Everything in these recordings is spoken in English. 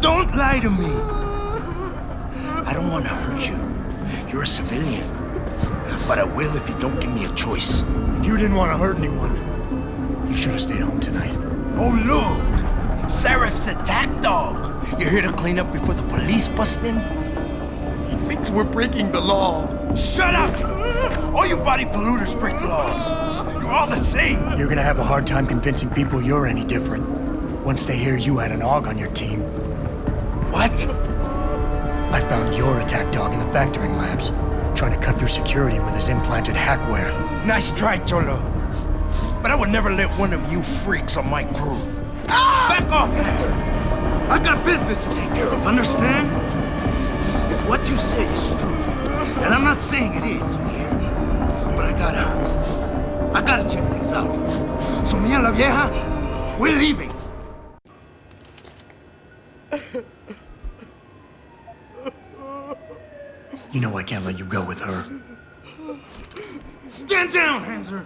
Don't lie to me. I don't want to hurt you. You're a civilian. But I will if you don't give me a choice. If you didn't want to hurt anyone, you should have stayed home tonight. Oh, look! Serif's attack dog. You're here to clean up before the police bust in? He thinks we're breaking the law. Shut up! All you body polluters break laws. You're all the same. You're gonna have a hard time convincing people you're any different once they hear you had an AUG on your team. What? I found your attack dog in the factoring labs, trying to cut through security with his implanted hackware. Nice try, Cholo. But I would never let one of you freaks on my crew. Ah! Back off, Hector! I got business to take care of, understand? If what you say is true, and I'm not saying it is, you hear? But I gotta check things out. So me and la vieja, we're leaving. You know I can't let you go with her. Stand down, Hanser!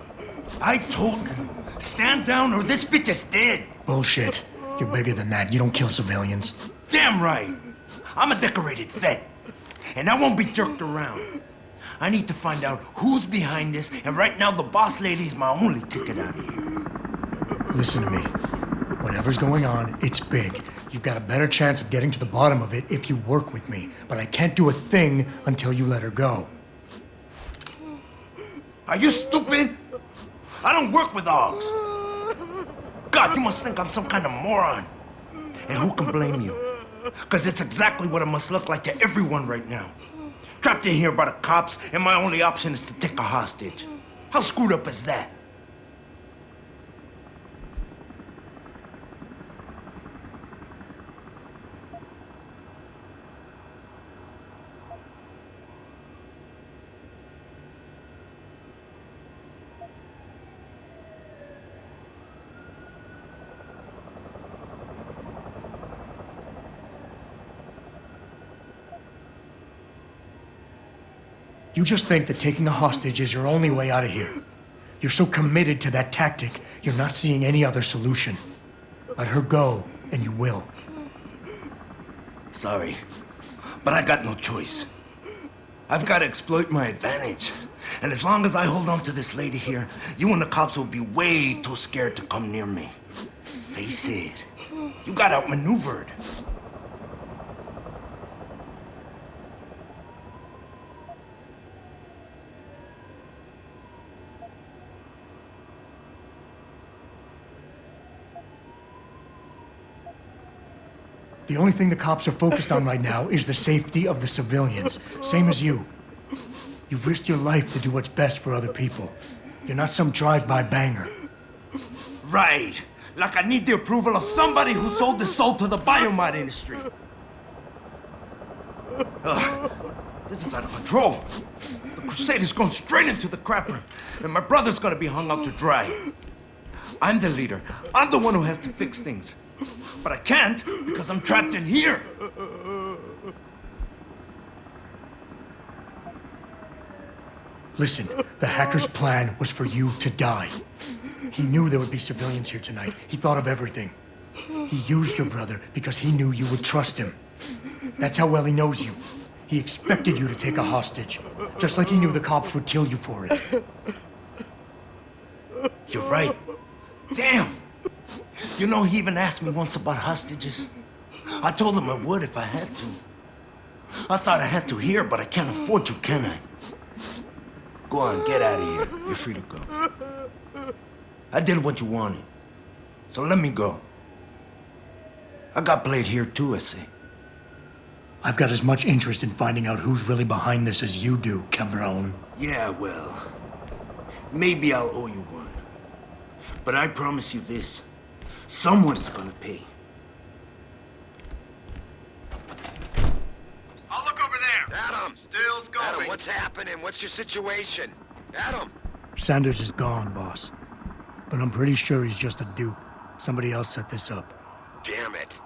I told you, stand down or this bitch is dead. Bullshit. You're bigger than that. You don't kill civilians. Damn right. I'm a decorated vet, and I won't be jerked around. I need to find out who's behind this, and right now the boss lady's my only ticket out of here. Listen to me. Whatever's going on, it's big. You've got a better chance of getting to the bottom of it if you work with me. But I can't do a thing until you let her go. Are you stupid? I don't work with dogs. God, you must think I'm some kind of moron. And who can blame you? Because it's exactly what it must look like to everyone right now. Trapped in here by the cops, and my only option is to take a hostage. How screwed up is that? You just think that taking a hostage is your only way out of here. You're so committed to that tactic, you're not seeing any other solution. Let her go, and you will. Sorry, but I got no choice. I've got to exploit my advantage. And as long as I hold on to this lady here, you and the cops will be way too scared to come near me. Face it, you got outmaneuvered. The only thing the cops are focused on right now is the safety of the civilians, same as you. You've risked your life to do what's best for other people. You're not some drive-by banger. Right. Like I need the approval of somebody who sold his soul to the biomod industry. This is out of control. The crusade is going straight into the crapper, and my brother's gonna be hung out to dry. I'm the leader. I'm the one who has to fix things. But I can't because I'm trapped in here. Listen, the hacker's plan was for you to die. He knew there would be civilians here tonight. He thought of everything. He used your brother because he knew you would trust him. That's how well he knows you. He expected you to take a hostage, just like he knew the cops would kill you for it. You're right. Damn! You know, he even asked me once about hostages. I told him I would if I had to. I thought I had to here, but I can't afford to, can I? Go on, get out of here. You're free to go. I did what you wanted. So let me go. I got played here too, I see. I've got as much interest in finding out who's really behind this as you do, Cabron. Yeah, well, maybe I'll owe you one. But I promise you this. Someone's gonna pay. I'll look over there. Adam! Still scoping. Adam, what's happening? What's your situation? Adam! Sanders is gone, boss. But I'm pretty sure he's just a dupe. Somebody else set this up. Damn it.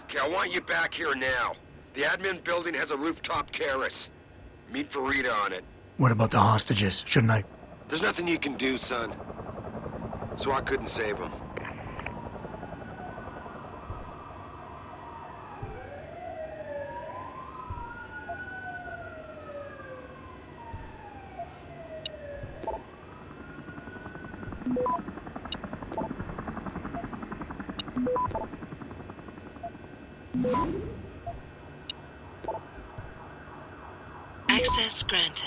Okay, I want you back here now. The admin building has a rooftop terrace. Meet Farida on it. What about the hostages? Shouldn't I? There's nothing you can do, son. So I couldn't save them. Access granted.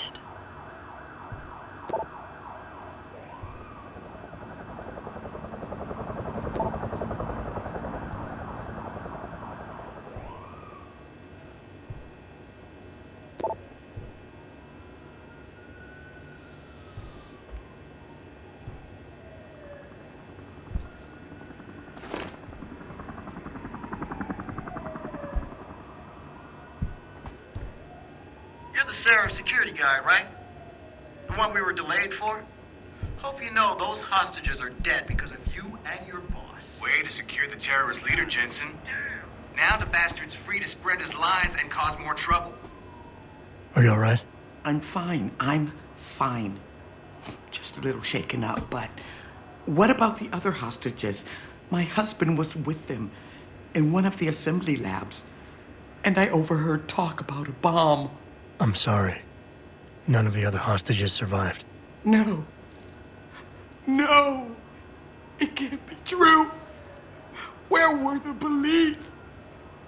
You're the Seraph security guy, right? The one we were delayed for? Hope you know those hostages are dead because of you and your boss. Way to secure the terrorist leader, Jensen. Now the bastard's free to spread his lies and cause more trouble. Are you all right? I'm fine. I'm fine. Just a little shaken up, but what about the other hostages? My husband was with them in one of the assembly labs, and I overheard talk about a bomb. I'm sorry. None of the other hostages survived. No. No. It can't be true. Where were the police?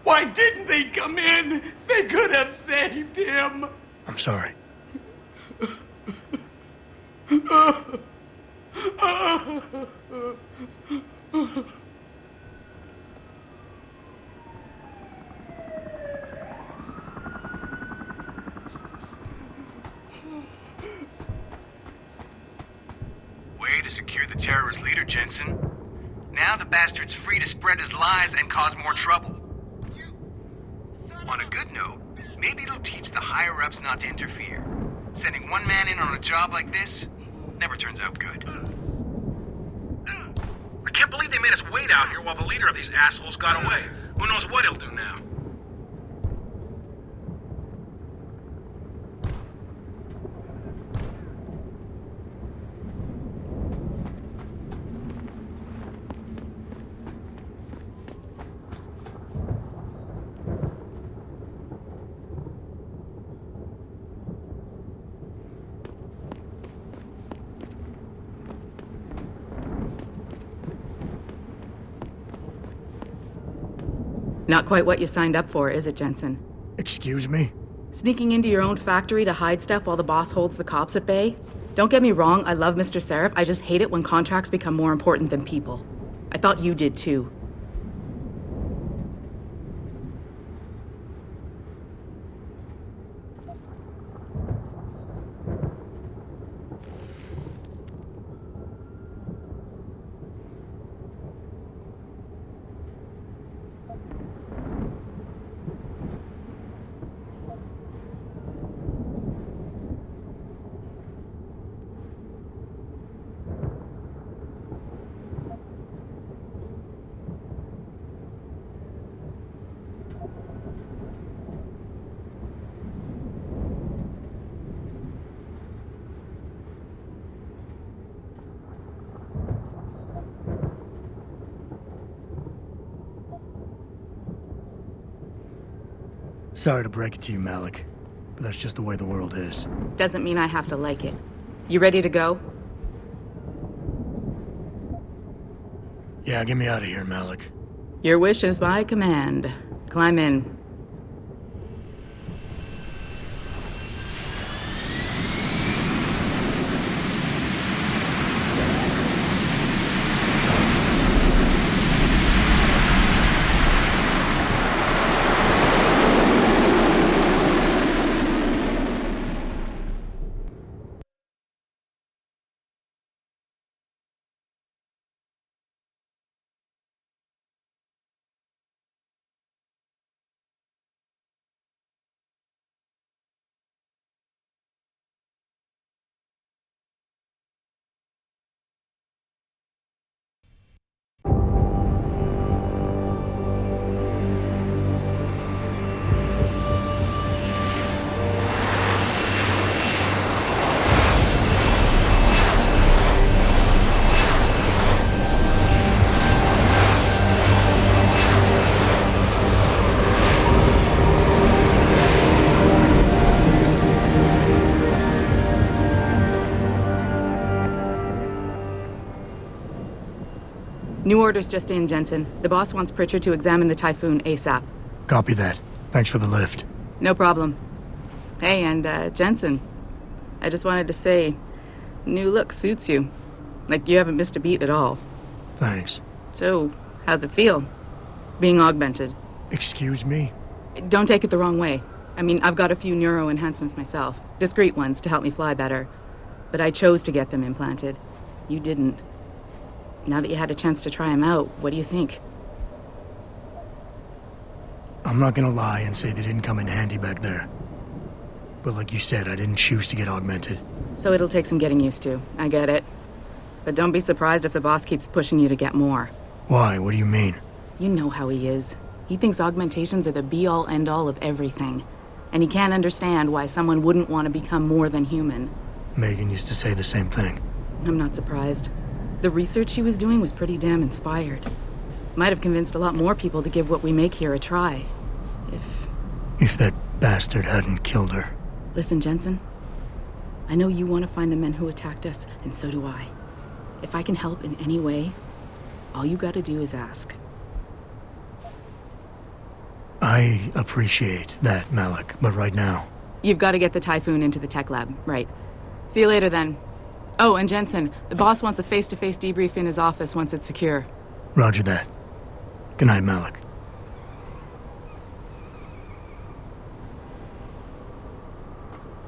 Why didn't they come in? They could have saved him. I'm sorry. Way to secure the terrorist leader, Jensen. Now the bastard's free to spread his lies and cause more trouble. On a good note, maybe it'll teach the higher-ups not to interfere. Sending one man in on a job like this never turns out good. I can't believe they made us wait out here while the leader of these assholes got away. Who knows what he'll do now? Not quite what you signed up for, is it, Jensen? Excuse me? Sneaking into your own factory to hide stuff while the boss holds the cops at bay? Don't get me wrong, I love Mr. Seraph. I just hate it when contracts become more important than people. I thought you did too. Sorry to break it to you, Malik, but that's just the way the world is. Doesn't mean I have to like it. You ready to go? Yeah, get me out of here, Malik. Your wish is my command. Climb in. New orders just in, Jensen. The boss wants Pritchard to examine the Typhoon ASAP. Copy that. Thanks for the lift. No problem. Hey, and Jensen, I just wanted to say, new look suits you. Like you haven't missed a beat at all. Thanks. So, how's it feel? Being augmented? Excuse me? Don't take it the wrong way. I mean, I've got a few neuro enhancements myself. Discreet ones to help me fly better. But I chose to get them implanted. You didn't. Now that you had a chance to try them out, what do you think? I'm not gonna lie and say they didn't come in handy back there. But like you said, I didn't choose to get augmented. So it'll take some getting used to. I get it. But don't be surprised if the boss keeps pushing you to get more. Why? What do you mean? You know how he is. He thinks augmentations are the be-all, end-all of everything. And he can't understand why someone wouldn't want to become more than human. Megan used to say the same thing. I'm not surprised. The research she was doing was pretty damn inspired. Might have convinced a lot more people to give what we make here a try. If that bastard hadn't killed her. Listen, Jensen. I know you want to find the men who attacked us, and so do I. If I can help in any way, all you gotta do is ask. I appreciate that, Malik, but right now... You've got to get the Typhoon into the tech lab, right. See you later, then. Oh, and Jensen, the boss wants a face-to-face debrief in his office once it's secure. Roger that. Good night, Malik.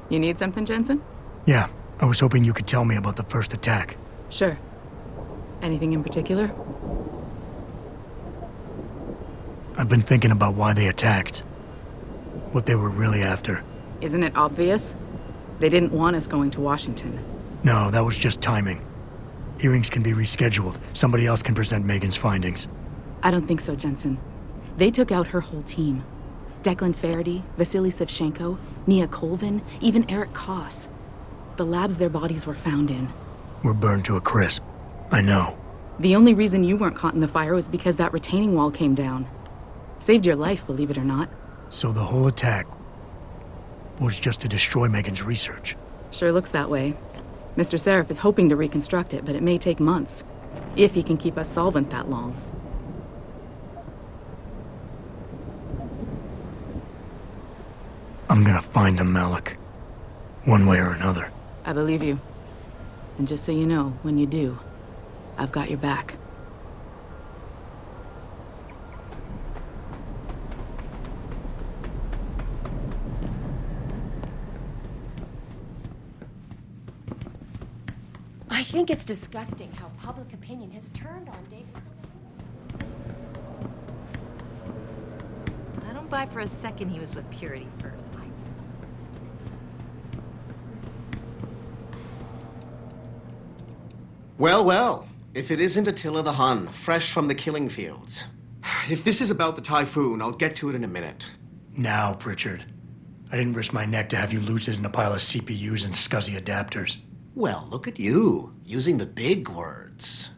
You need something, Jensen? Yeah, I was hoping you could tell me about the first attack. Sure. Anything in particular? I've been thinking about why they attacked. What they were really after. Isn't it obvious? They didn't want us going to Washington. No, that was just timing. Hearings can be rescheduled. Somebody else can present Megan's findings. I don't think so, Jensen. They took out her whole team. Declan Faraday, Vasily Savchenko, Nia Colvin, even Eric Koss. The labs their bodies were found in. Were burned to a crisp. I know. The only reason you weren't caught in the fire was because that retaining wall came down. Saved your life, believe it or not. So the whole attack was just to destroy Megan's research. Sure looks that way. Mr. Seraph is hoping to reconstruct it, but it may take months. If he can keep us solvent that long. I'm gonna find him, Malik. One way or another. I believe you. And just so you know, when you do, I've got your back. I think it's disgusting how public opinion has turned on Davidson. I don't buy for a second he was with Purity first. Well, well. If it isn't Attila the Hun, fresh from the killing fields. If this is about the Typhoon, I'll get to it in a minute. Now, Pritchard. I didn't risk my neck to have you lose it in a pile of CPUs and scuzzy adapters. Well, look at you, using the big words.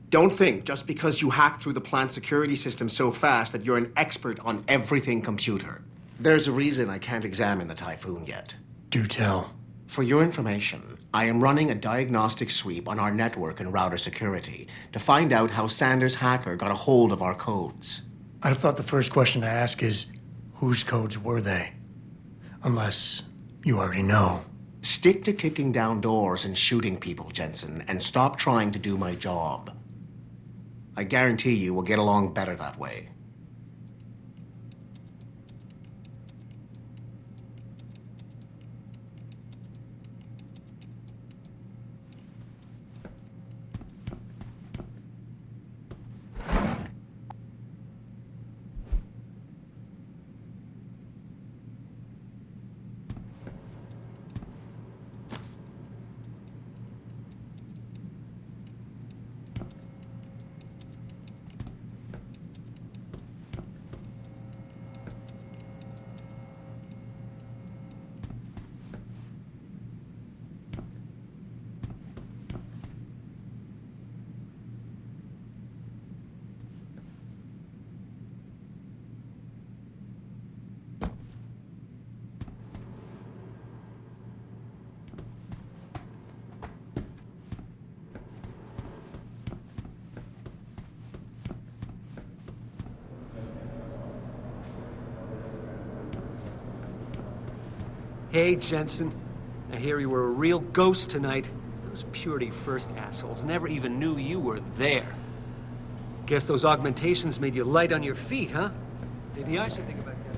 Don't think just because you hacked through the plant security system so fast that you're an expert on everything computer. There's a reason I can't examine the Typhoon yet. Do tell. For your information, I am running a diagnostic sweep on our network and router security to find out how Sanders' hacker got a hold of our codes. I'd have thought the first question to ask is, whose codes were they? Unless you already know. Stick to kicking down doors and shooting people, Jensen, and stop trying to do my job. I guarantee you we'll get along better that way. Hey, Jensen. I hear you were a real ghost tonight. Those Purity First assholes never even knew you were there. Guess those augmentations made you light on your feet, huh? Maybe I should think about that.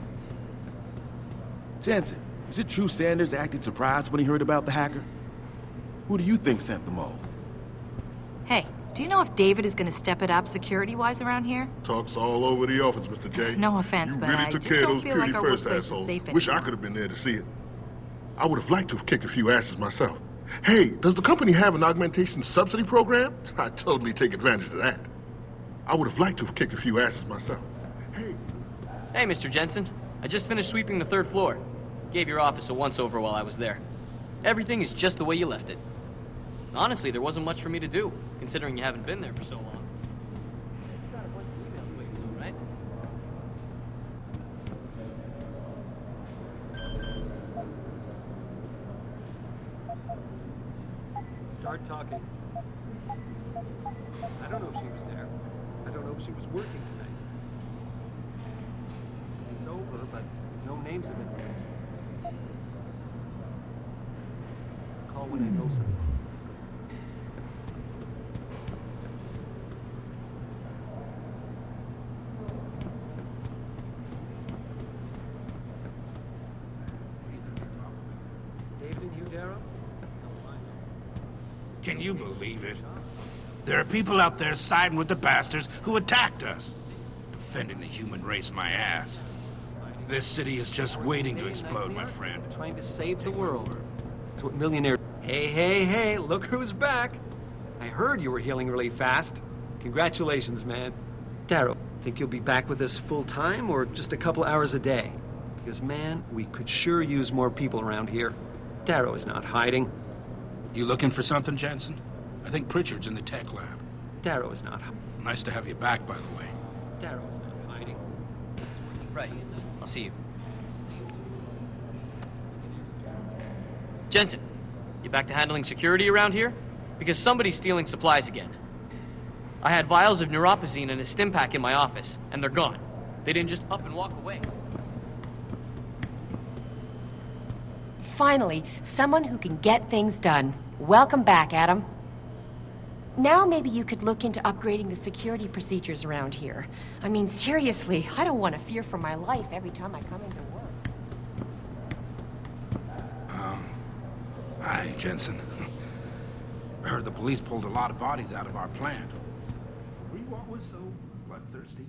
Jensen, is it true Sanders acted surprised when he heard about the hacker? Who do you think sent them all? Hey, do you know if David is gonna step it up security-wise around here? Talks all over the office, Mr. J. No offense, you but really I took just care of don't those feel Purity like our First workplace is assholes. safe Wish I anymore. could have been there to see it. I would have liked to have kicked a few asses myself. Hey, does the company have an augmentation subsidy program? I'd totally take advantage of that. I would have liked to have kicked a few asses myself. Hey, Mr. Jensen. I just finished sweeping the 3rd floor. Gave your office a once-over while I was there. Everything is just the way you left it. Honestly, there wasn't much for me to do, considering you haven't been there for so long. Got a bunch of emails waiting, though, right? Start talking. I don't know if she was there. I don't know if she was working tonight. It's over, but no names have been released. Call when I know something. David and you, Darrow? Can you believe it? There are people out there siding with the bastards who attacked us. Defending the human race, my ass. This city is just waiting to explode, my friend. Trying to save the world. That's what millionaires... Hey, look who's back. I heard you were healing really fast. Congratulations, man. Darrow, think you'll be back with us full-time or just a couple hours a day? Because, man, we could sure use more people around here. Darrow is not hiding. You looking for something, Jensen? I think Pritchard's in the tech lab. Darrow is not... Nice to have you back, by the way. Darrow is not hiding. Right. I'll see you. Jensen, you back to handling security around here? Because somebody's stealing supplies again. I had vials of neuropazine and a stim pack in my office, and they're gone. They didn't just up and walk away. Finally, someone who can get things done. Welcome back, Adam. Now maybe you could look into upgrading the security procedures around here. I mean, seriously, I don't want to fear for my life every time I come into work. Hi, Jensen. I heard the police pulled a lot of bodies out of our plant. What was so bloodthirsty?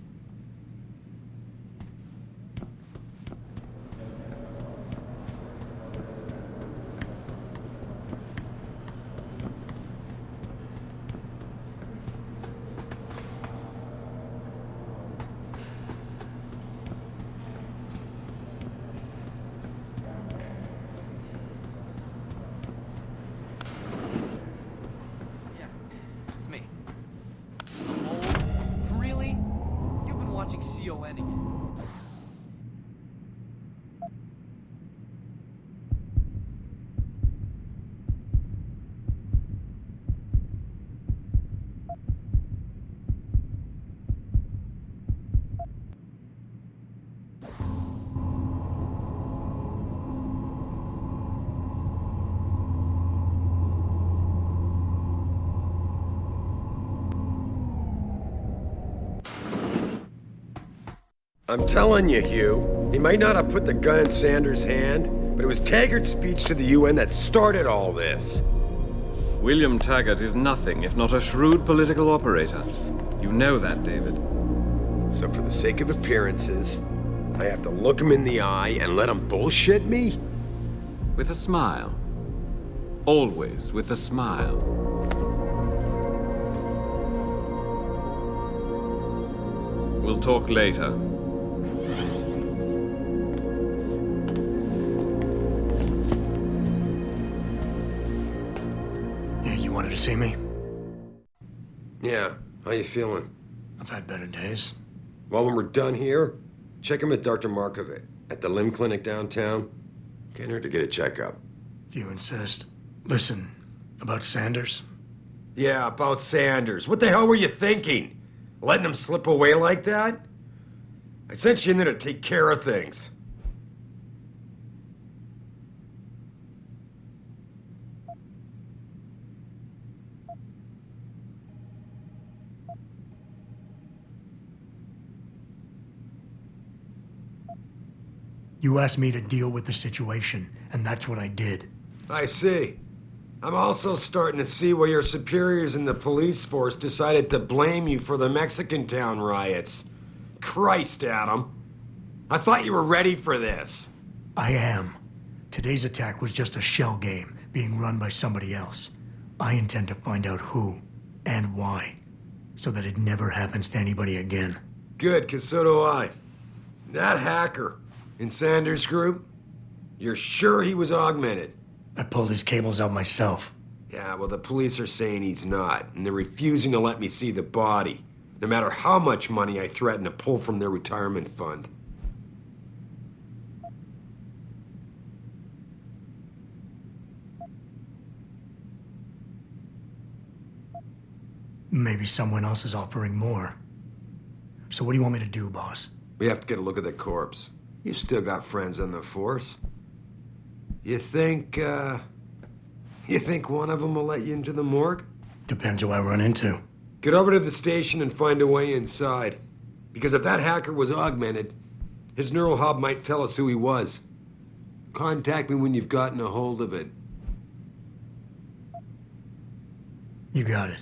Really? You've been watching CON again. I'm telling you, Hugh, he might not have put the gun in Sanders' hand, but it was Taggart's speech to the UN that started all this. William Taggart is nothing if not a shrewd political operator. You know that, David. So for the sake of appearances, I have to look him in the eye and let him bullshit me? With a smile. Always with a smile. We'll talk later. You wanted to see me? Yeah, how you feeling? I've had better days. Well, when we're done here, check in with Dr. Markovic at the Limb Clinic downtown. Can't hurt to get a checkup. If you insist. Listen, about Sanders? Yeah, about Sanders. What the hell were you thinking? Letting him slip away like that? I sent you in there to take care of things. You asked me to deal with the situation, and that's what I did. I see. I'm also starting to see why your superiors in the police force decided to blame you for the Mexican town riots. Christ, Adam. I thought you were ready for this. I am. Today's attack was just a shell game being run by somebody else. I intend to find out who and why, so that it never happens to anybody again. Good, because so do I. That hacker in Sanders' group, you're sure he was augmented? I pulled his cables out myself. Yeah, well, the police are saying he's not, and they're refusing to let me see the body, no matter how much money I threaten to pull from their retirement fund. Maybe someone else is offering more. So what do you want me to do, boss? We have to get a look at the corpse. You still got friends in the force. You think one of them will let you into the morgue? Depends who I run into. Get over to the station and find a way inside. Because if that hacker was augmented, his neural hub might tell us who he was. Contact me when you've gotten a hold of it. You got it.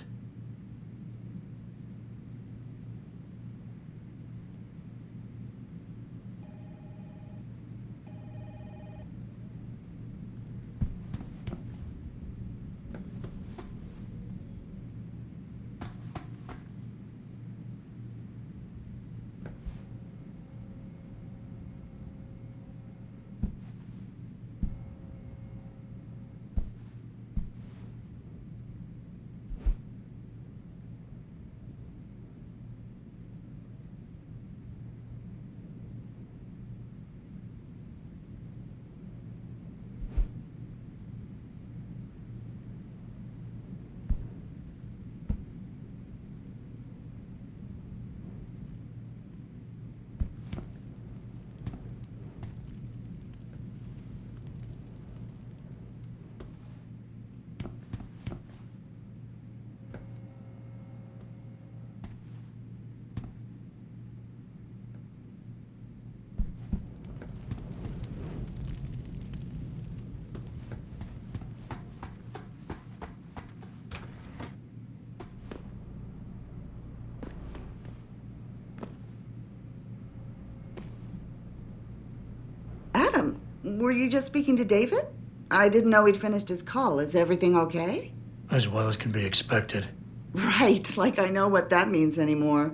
Adam, were you just speaking to David? I didn't know he'd finished his call. Is everything okay? As well as can be expected. Right, like I know what that means anymore.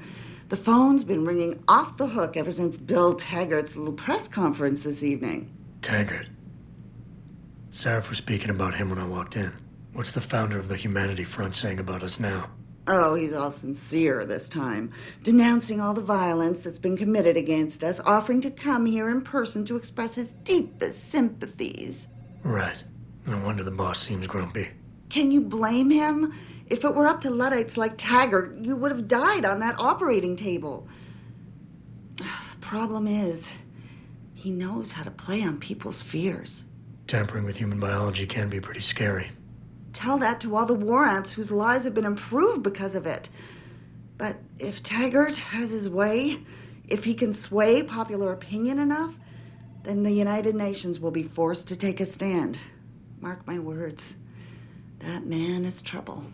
The phone's been ringing off the hook ever since Bill Taggart's little press conference this evening. Taggart. Sarah was speaking about him when I walked in. What's the founder of the Humanity Front saying about us now? Oh, he's all sincere this time, denouncing all the violence that's been committed against us, offering to come here in person to express his deepest sympathies. Right. No wonder the boss seems grumpy. Can you blame him? If it were up to Luddites like Taggart, you would have died on that operating table. The problem is, he knows how to play on people's fears. Tampering with human biology can be pretty scary. Tell that to all the war ants whose lives have been improved because of it. But if Taggart has his way, if he can sway popular opinion enough, then the United Nations will be forced to take a stand. Mark my words. That man is trouble.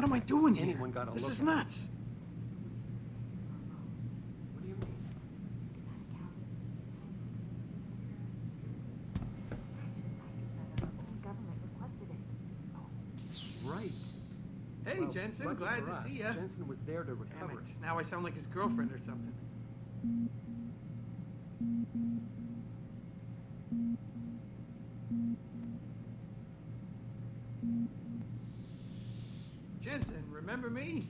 what am I doing here? This is nuts. Right. Hey, Well, Jensen, lucky glad for to us, see ya. Jensen was there to recover Damn it. it. Now I sound like his girlfriend or something. Jensen, remember me?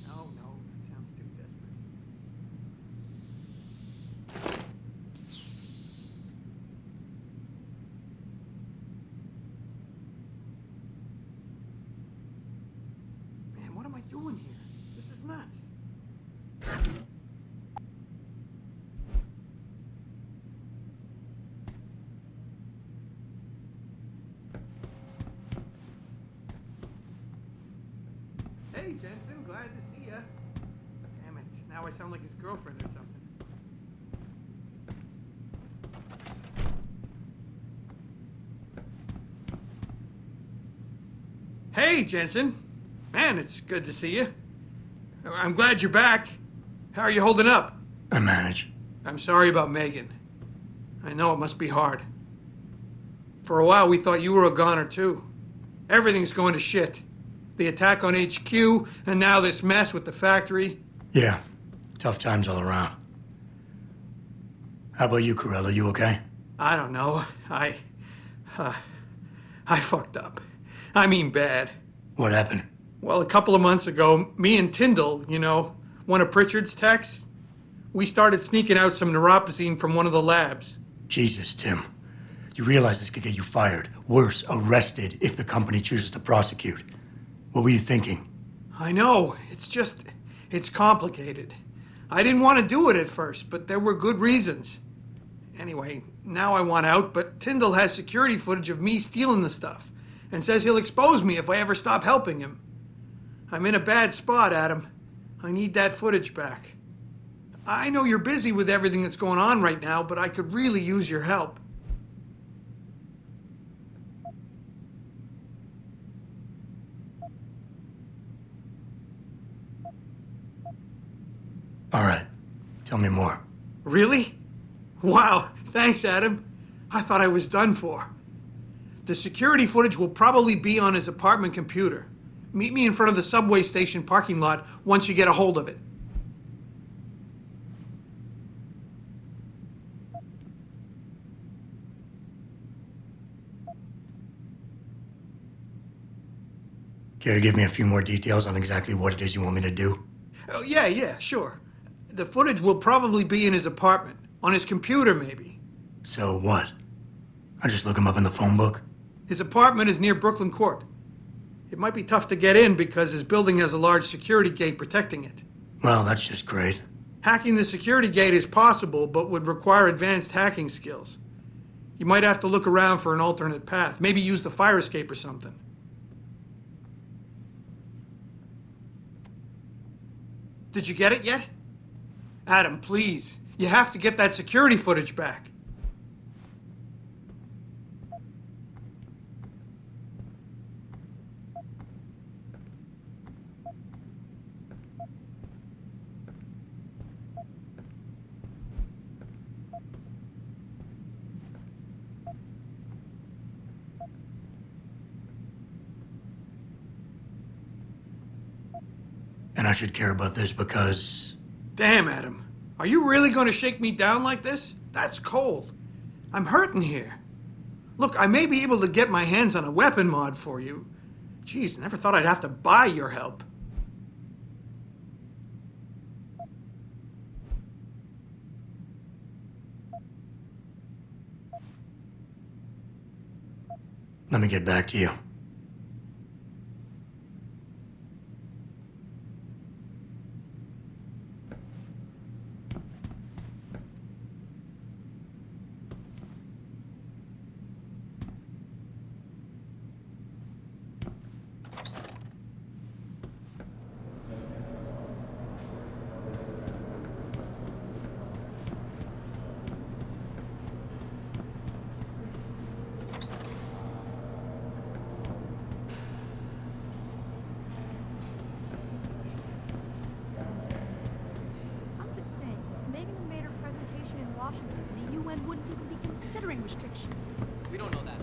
No, that sounds too desperate. Man, what am I doing here? This is nuts. Hey, Jensen, glad to see ya. Damn it, now I sound like his girlfriend or something. Hey, Jensen. Man, it's good to see you. I'm glad you're back. How are you holding up? I manage. I'm sorry about Megan. I know it must be hard. For a while, we thought you were a goner, too. Everything's going to shit. The attack on HQ, and now this mess with the factory. Yeah, tough times all around. How about you, Corella? You okay? I don't know. I fucked up. I mean bad. What happened? Well, a couple of months ago, me and Tyndall, one of Pritchard's techs, we started sneaking out some neuropozyne from one of the labs. Jesus, Tim. You realize this could get you fired. Worse, arrested if the company chooses to prosecute. What were you thinking? I know. It's complicated. I didn't want to do it at first, but there were good reasons. Anyway, now I want out, but Tyndall has security footage of me stealing the stuff and says he'll expose me if I ever stop helping him. I'm in a bad spot, Adam. I need that footage back. I know you're busy with everything that's going on right now, but I could really use your help. All right. Tell me more. Really? Wow, thanks, Adam. I thought I was done for. The security footage will probably be on his apartment computer. Meet me in front of the subway station parking lot once you get a hold of it. Care to give me a few more details on exactly what it is you want me to do? Oh, yeah, sure. The footage will probably be in his apartment. On his computer, maybe. So what? I just look him up in the phone book? His apartment is near Brooklyn Court. It might be tough to get in because his building has a large security gate protecting it. Well, that's just great. Hacking the security gate is possible, but would require advanced hacking skills. You might have to look around for an alternate path. Maybe use the fire escape or something. Did you get it yet? Adam, please. You have to get that security footage back. And I should care about this because... Damn, Adam. Are you really going to shake me down like this? That's cold. I'm hurting here. Look, I may be able to get my hands on a weapon mod for you. Jeez, never thought I'd have to buy your help. Let me get back to you. and wouldn't even be considering restrictions. We don't know that.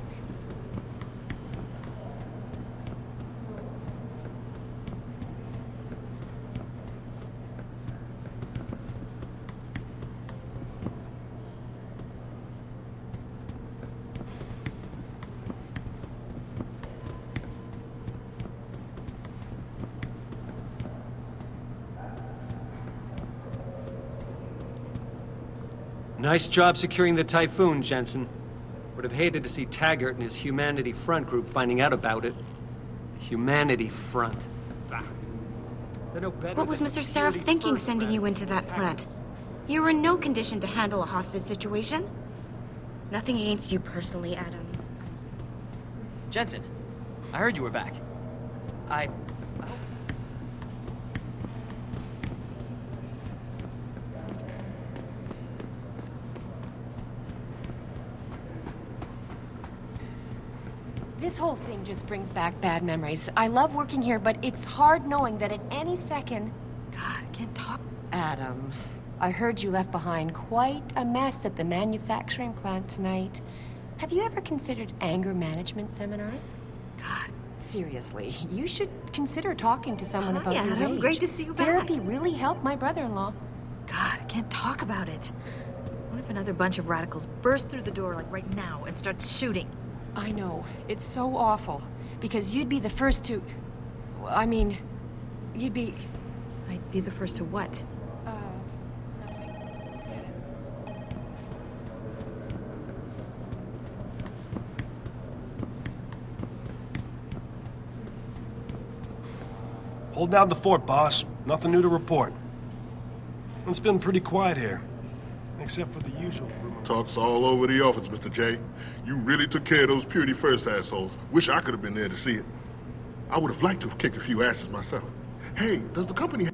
Nice job securing the Typhoon, Jensen. Would have hated to see Taggart and his Humanity Front group finding out about it. The Humanity Front. Bah. They're no better What was than Mr. the Seraph Security thinking First sending you man. into that plant? You were in no condition to handle a hostage situation. Nothing against you personally, Adam. Jensen, I heard you were back. I This whole thing just brings back bad memories. I love working here, but it's hard knowing that at any second... God, I can't talk. Adam, I heard you left behind quite a mess at the manufacturing plant tonight. Have you ever considered anger management seminars? God. Seriously, you should consider talking to someone about your Adam. rage. Great to see you back. Therapy really helped my brother-in-law. God, I can't talk about it. What if another bunch of radicals burst through the door, like right now, and start shooting? I know. It's so awful. Because you'd be the first to... I mean, you'd be... I'd be the first to what? Nothing. Forget it. Hold down the fort, boss. Nothing new to report. It's been pretty quiet here. Except for the usual. Talk's all over the office, Mr. J. You really took care of those Purity First assholes. Wish I could have been there to see it. I would have liked to have kicked a few asses myself. Hey, does the company...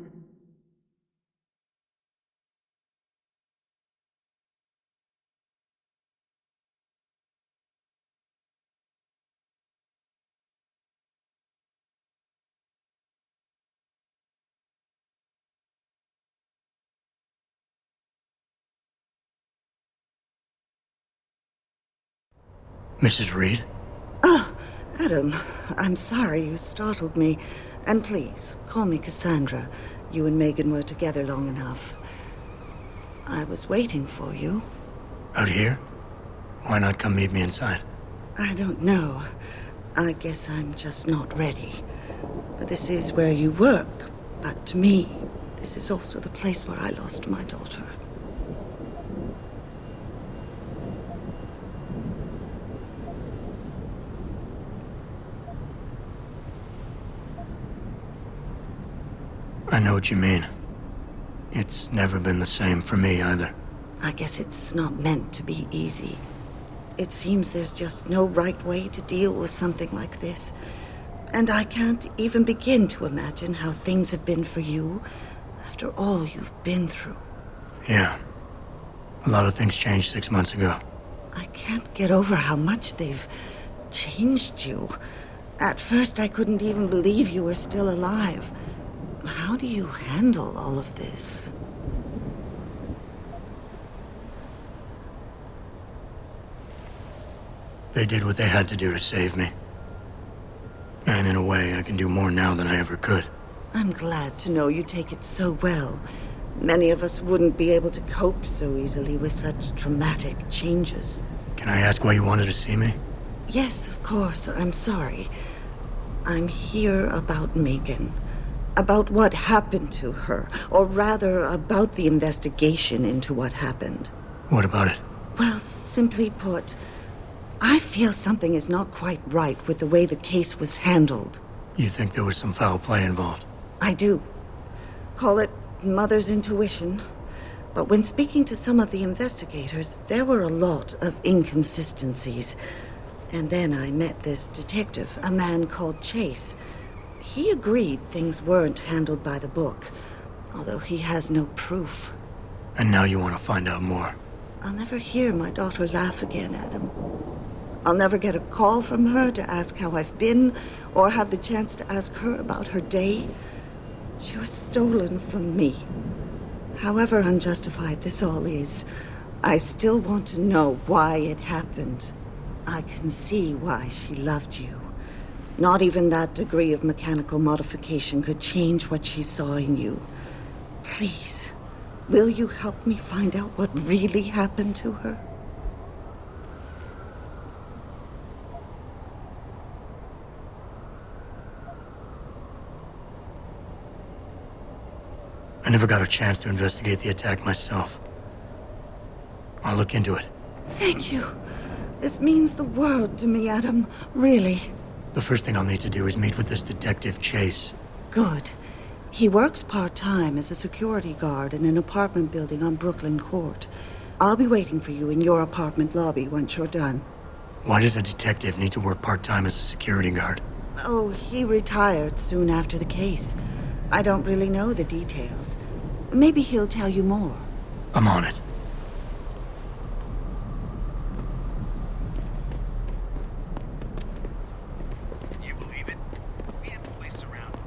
Mrs. Reed? Oh, Adam, I'm sorry you startled me. And please, call me Cassandra. You and Megan were together long enough. I was waiting for you. Out here? Why not come meet me inside? I don't know. I guess I'm just not ready. This is where you work, but to me, this is also the place where I lost my daughter. I know what you mean. It's never been the same for me either. I guess it's not meant to be easy. It seems there's just no right way to deal with something like this. And I can't even begin to imagine how things have been for you after all you've been through. Yeah. A lot of things changed 6 months ago. I can't get over how much they've changed you. At first, I couldn't even believe you were still alive. How do you handle all of this? They did what they had to do to save me. And in a way, I can do more now than I ever could. I'm glad to know you take it so well. Many of us wouldn't be able to cope so easily with such traumatic changes. Can I ask why you wanted to see me? Yes, of course. I'm sorry. I'm here about Megan. About what happened to her. Or rather, about the investigation into what happened. What about it? Well, simply put, I feel something is not quite right with the way the case was handled. You think there was some foul play involved? I do. Call it mother's intuition. But when speaking to some of the investigators, there were a lot of inconsistencies. And then I met this detective, a man called Chase. He agreed things weren't handled by the book, although he has no proof. And now you want to find out more? I'll never hear my daughter laugh again, Adam. I'll never get a call from her to ask how I've been, or have the chance to ask her about her day. She was stolen from me. However unjustified this all is, I still want to know why it happened. I can see why she loved you. Not even that degree of mechanical modification could change what she saw in you. Please, will you help me find out what really happened to her? I never got a chance to investigate the attack myself. I'll look into it. Thank you. This means the world to me, Adam. Really. The first thing I'll need to do is meet with this detective, Chase. Good. He works part-time as a security guard in an apartment building on Brooklyn Court. I'll be waiting for you in your apartment lobby once you're done. Why does a detective need to work part-time as a security guard? Oh, he retired soon after the case. I don't really know the details. Maybe he'll tell you more. I'm on it. You believe it? We had the place surrounded.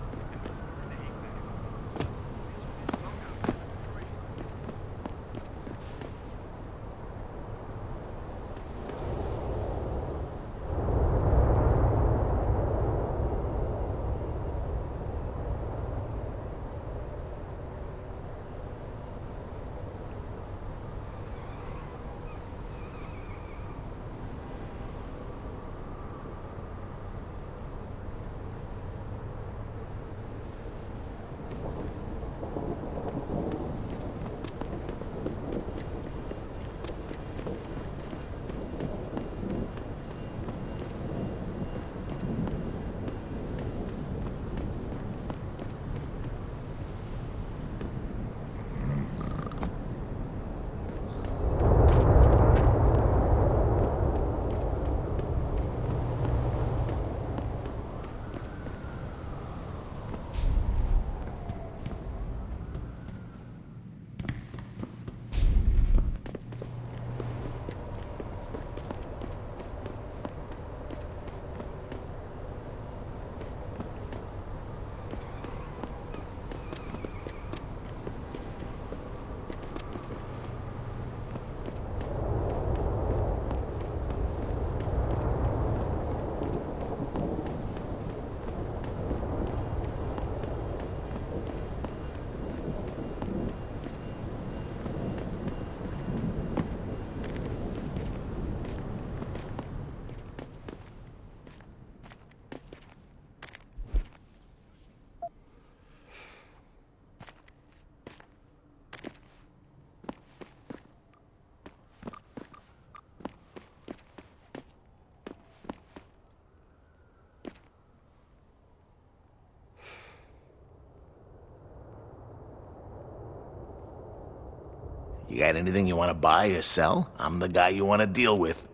You got anything you want to buy or sell? I'm the guy you want to deal with.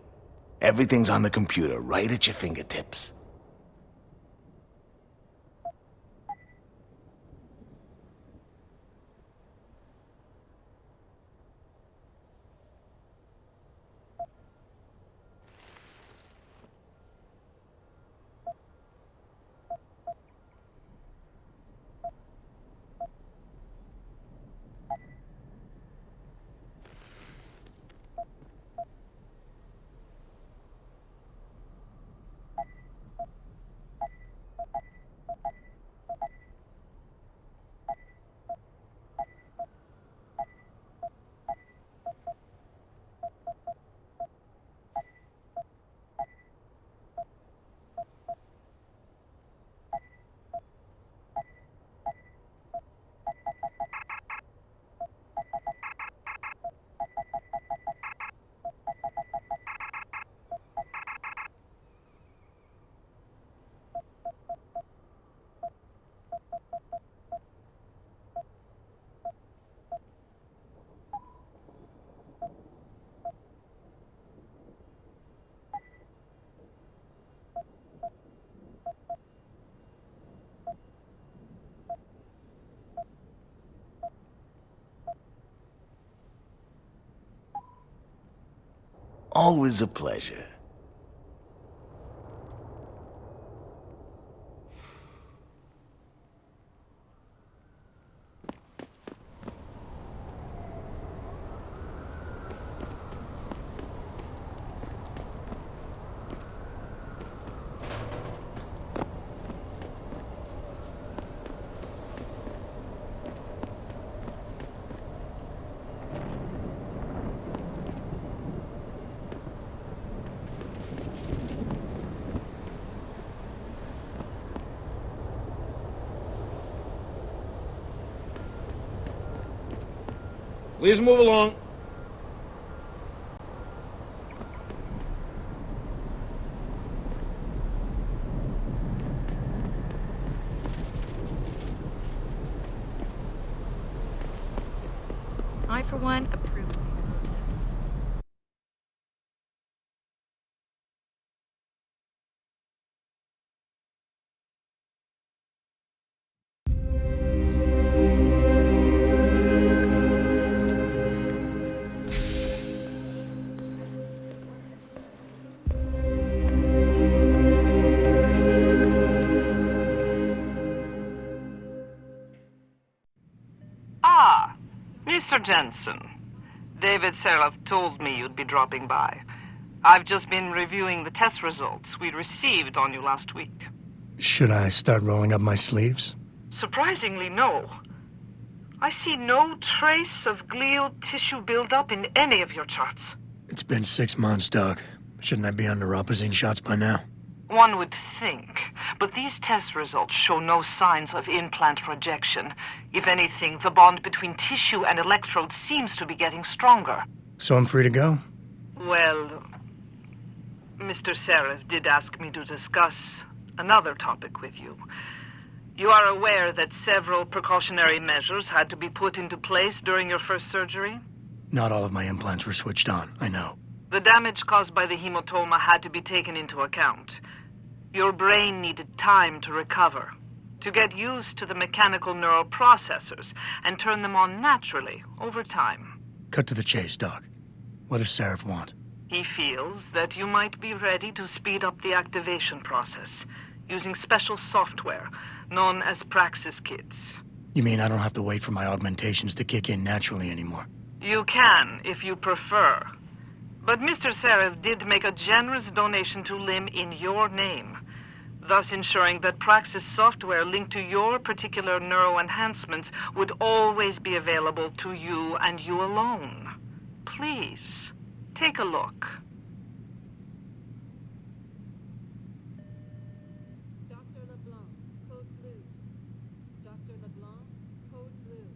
Everything's on the computer, right at your fingertips. Always a pleasure. Please move along. I, for one, approve of these protests. Ah, Mr. Jensen. David Seraph told me you'd be dropping by. I've just been reviewing the test results we received on you last week. Should I start rolling up my sleeves? Surprisingly, no. I see no trace of glial tissue buildup in any of your charts. It's been 6 months, Doc. Shouldn't I be on neuropozyne shots by now? One would think, but these test results show no signs of implant rejection. If anything, the bond between tissue and electrodes seems to be getting stronger. So I'm free to go? Well, Mr. Seraph did ask me to discuss another topic with you. You are aware that several precautionary measures had to be put into place during your first surgery? Not all of my implants were switched on, I know. The damage caused by the hematoma had to be taken into account. Your brain needed time to recover, to get used to the mechanical neural processors and turn them on naturally over time. Cut to the chase, Doc. What does Seraph want? He feels that you might be ready to speed up the activation process using special software known as Praxis Kits. You mean I don't have to wait for my augmentations to kick in naturally anymore? You can, if you prefer. But Mr. Seraph did make a generous donation to LIM in your name, thus ensuring that Praxis software linked to your particular neuroenhancements would always be available to you and you alone. Please, take a look. Dr. LeBlanc, code blue. Dr. LeBlanc, code blue.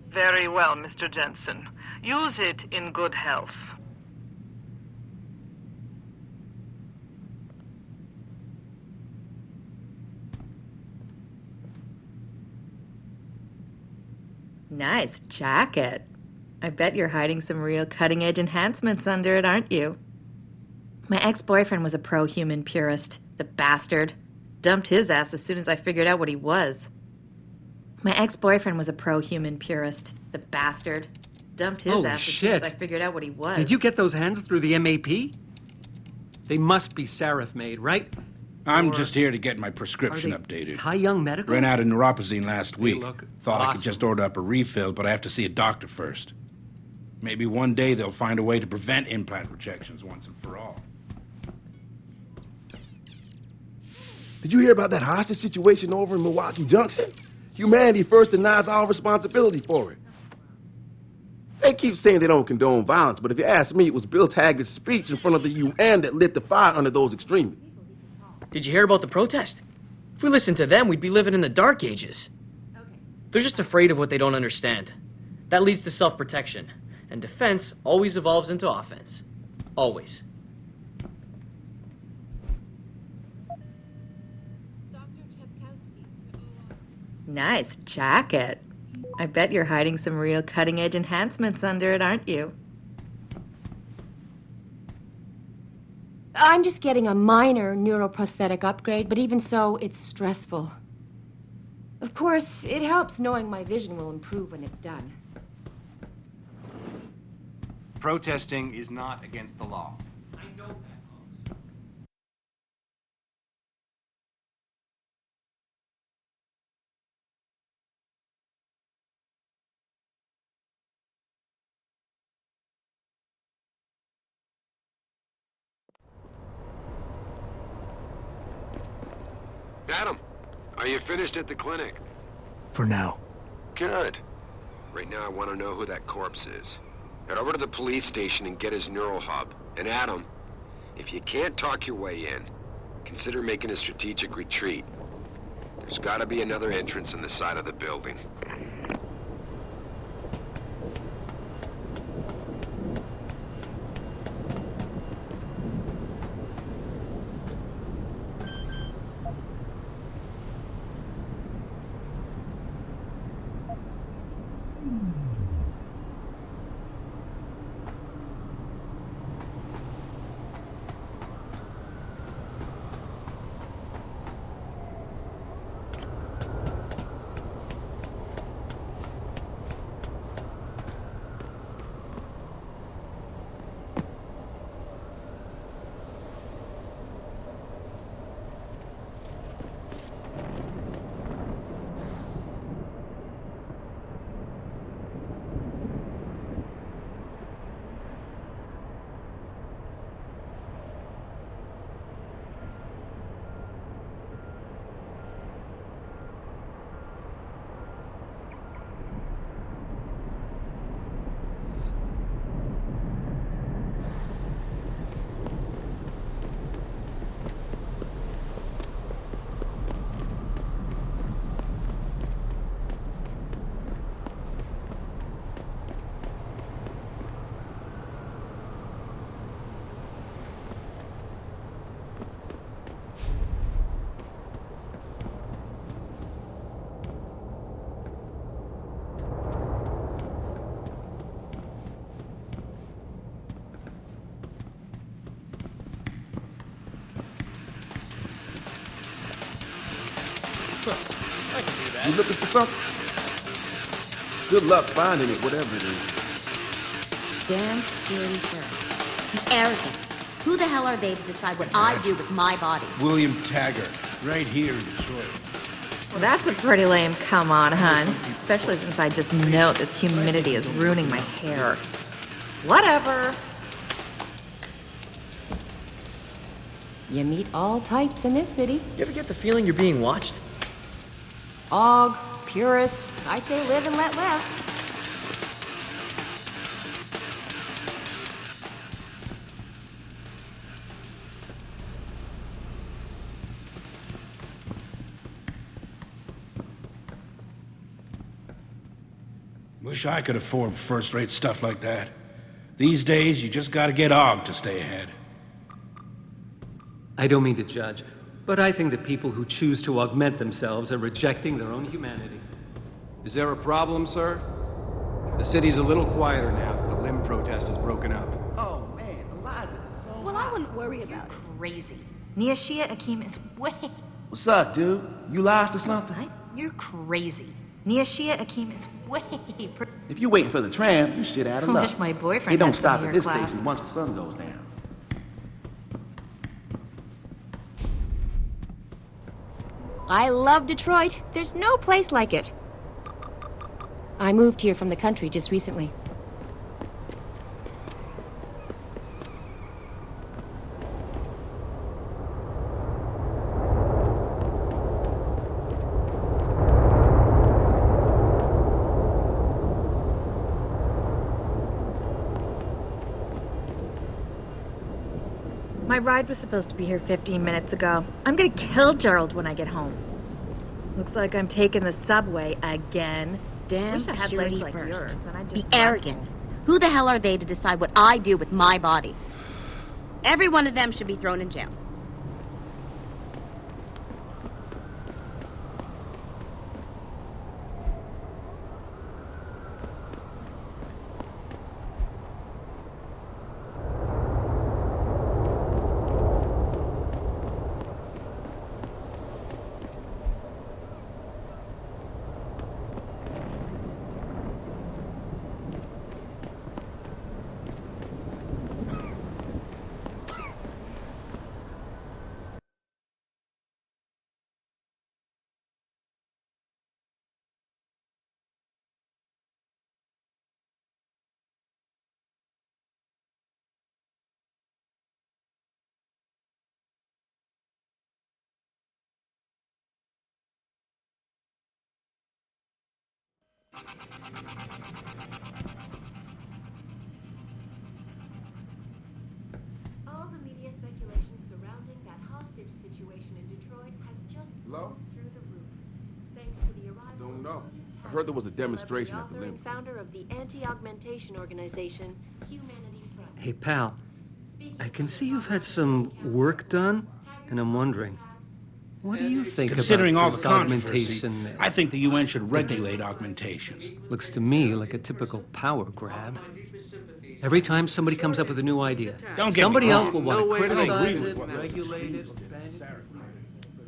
Very well, Mr. Jensen. Use it in good health. Nice jacket. I bet you're hiding some real cutting-edge enhancements under it, aren't you? My ex-boyfriend was a pro-human purist. The bastard. Dumped his ass as soon as I figured out what he was. My ex-boyfriend was a pro-human purist. The bastard. Dumped his Holy ass as soon as shit. I figured out what he was. Did you get those hands through the MAP? They must be Seraph made, right? I'm Or just here to get my prescription are they updated. Tai Young Medical? Ran out of neuropozyne last week. look, Thought I could awesome. just order up a refill, but I have to see a doctor first. Maybe one day they'll find a way to prevent implant rejections once and for all. Did you hear about that hostage situation over in Milwaukee Junction? Humanity First denies all responsibility for it. They keep saying they don't condone violence, but if you ask me, it was Bill Taggart's speech in front of the UN that lit the fire under those extremists. Did you hear about the protest? If we listened to them, we'd be living in the dark ages. They're just afraid of what they don't understand. That leads to self-protection. And defense always evolves into offense. Always. Nice jacket. I bet you're hiding some real cutting-edge enhancements under it, aren't you? I'm just getting a minor neuroprosthetic upgrade, but even so, it's stressful. Of course, it helps knowing my vision will improve when it's done. Protesting is not against the law. Adam, are you finished at the clinic? For now. Good. Right now I want to know who that corpse is. Head over to the police station and get his neural hub. And Adam, if you can't talk your way in, consider making a strategic retreat. There's gotta be another entrance on the side of the building. I can do that. You looking for something? Good luck finding it, whatever it is. Damn security first. The arrogance. Who the hell are they to decide what I do with my body? William Taggart, right here in Detroit. Well, that's a pretty lame come on, hun. Especially since I just know this humidity is ruining my hair. Whatever. You meet all types in this city. You ever get the feeling you're being watched? Og, purist. I say live and let live. Wish I could afford first-rate stuff like that. These days, you just gotta get Og to stay ahead. I don't mean to judge, but I think that people who choose to augment themselves are rejecting their own humanity. Is there a problem, sir? The city's a little quieter now that the limb protest is broken up. Oh, man, Eliza is so Well, I wouldn't worry about it. Crazy. Niashia Akim is way... What's up, dude? You lost or something? You're crazy. Niashia Akim is way... If you're waiting for the tram, you shit out of I luck. wish my boyfriend They don't had some stop of at your this class. station once the sun goes down. I love Detroit. There's no place like it. I moved here from the country just recently. My ride was supposed to be here 15 minutes ago. I'm gonna kill Gerald when I get home. Looks like I'm taking the subway again. Damn Wish I had purity legs like first. yours, then I'd The just drive arrogance. Who the hell are they to decide what I do with my body? Every one of them should be thrown in jail. All the media speculation surrounding that hostage situation in Detroit has just Hello? through the roof. Thanks to the arrival Don't know. of I heard there was a demonstration at the author limit. and founder of the anti-augmentation organization, Humanity Front. Hey, pal. I can see you've had some work done, and I'm wondering, what do you think Considering about all the this controversy, augmentation? I think the UN should regulate augmentations. Looks to me like a typical power grab. Every time somebody comes up with a new idea, Don't get me somebody wrong. else will want No to way to criticize agree it, with what regulate it.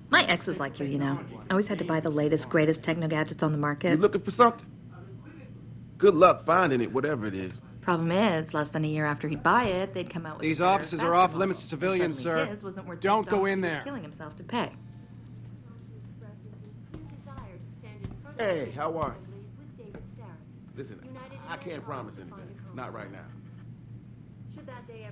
My ex was like you know. Always had to buy the latest, greatest techno gadgets on the You market. looking for something? Good luck finding it, whatever it is. Problem is, less than a year after he'd buy it, they'd come out with These a better, offices are faster off model. limits to civilians, Suddenly sir. his wasn't worth Don't the go stock in he was there. killing himself to pay. Hey, how are you? Listen, I can't promise anything. Not right now. Should that day